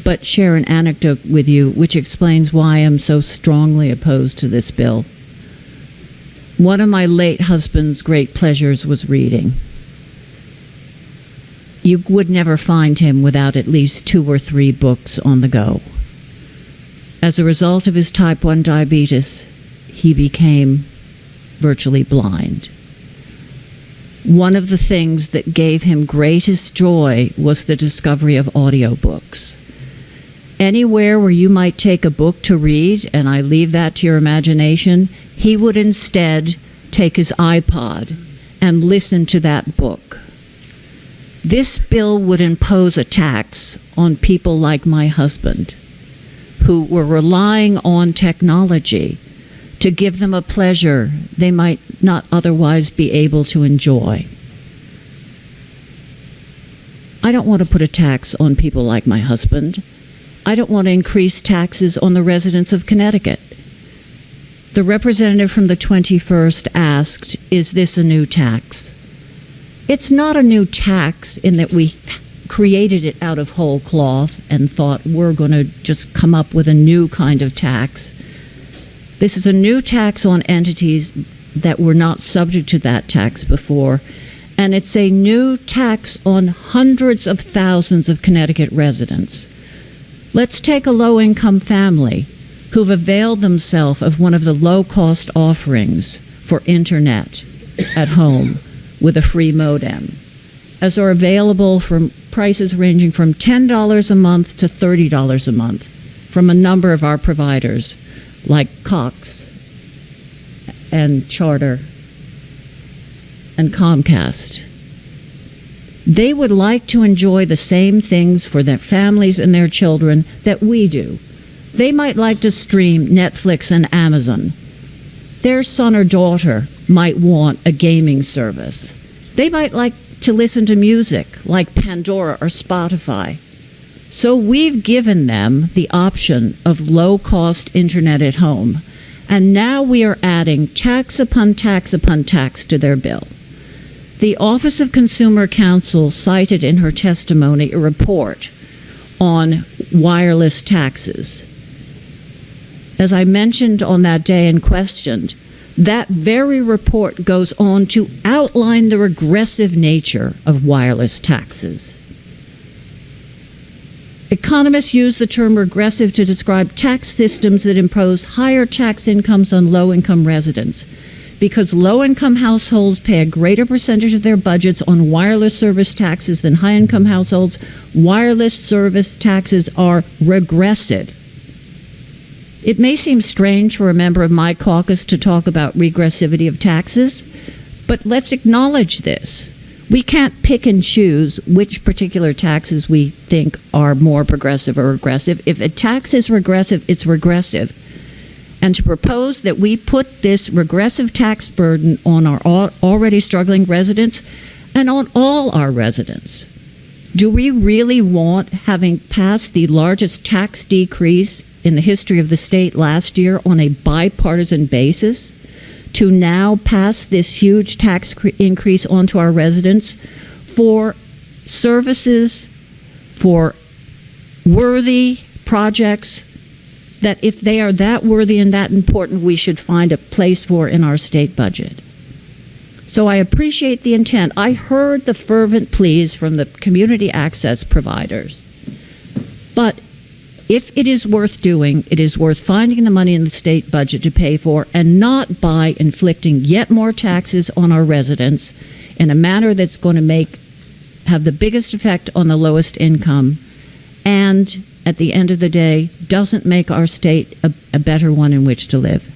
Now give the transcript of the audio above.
but share an anecdote with you which explains why I'm so strongly opposed to this bill. One of my late husband's great pleasures was reading. You would never find him without at least 2 or 3 books on the go. As a result of his type 1 diabetes, he became virtually blind. One of the things that gave him greatest joy was the discovery of audiobooks. Anywhere where you might take a book to read, and I leave that to your imagination, he would instead take his iPod and listen to that book. This bill would impose a tax on people like my husband, who were relying on technology to give them a pleasure they might not otherwise be able to enjoy. I don't want to put a tax on people like my husband. I don't want to increase taxes on the residents of Connecticut. The representative from the 21st asked, is this a new tax? It's not a new tax in that we created it out of whole cloth and thought we're going to just come up with a new kind of tax. This is a new tax on entities that were not subject to that tax before, and it's a new tax on hundreds of thousands of Connecticut residents. Let's take a low-income family who've availed themselves of one of the low-cost offerings for internet at home with a free modem, as are available from prices ranging from $10 a month to $30 a month from a number of our providers like Cox and Charter and Comcast. They would like to enjoy the same things for their families and their children that we do. They might like to stream Netflix and Amazon. Their son or daughter might want a gaming service. They might like to listen to music like Pandora or Spotify. So we've given them the option of low-cost internet at home, and now we are adding tax upon tax upon tax to their bill. The Office of Consumer Counsel cited in her testimony a report on wireless taxes. As I mentioned on that day in question, that very report goes on to outline the regressive nature of wireless taxes. Economists use the term regressive to describe tax systems that impose higher tax incomes on low-income residents. Because low-income households pay a greater percentage of their budgets on wireless service taxes than high-income households, wireless service taxes are regressive. It may seem strange for a member of my caucus to talk about regressivity of taxes, but let's acknowledge this. We can't pick and choose which particular taxes we think are more progressive or regressive. If a tax is regressive, it's regressive. And to propose that we put this regressive tax burden on our already struggling residents and on all our residents. Do we really want, having passed the largest tax decrease in the history of the state last year on a bipartisan basis, to now pass this huge tax increase onto our residents for services, for worthy projects that if they are that worthy and that important, we should find a place for in our state budget. So I appreciate the intent. I heard the fervent pleas from the community access providers. But if it is worth doing, it is worth finding the money in the state budget to pay for, and not by inflicting yet more taxes on our residents in a manner that's going to have the biggest effect on the lowest income, and at the end of the day, doesn't make our state a better one in which to live.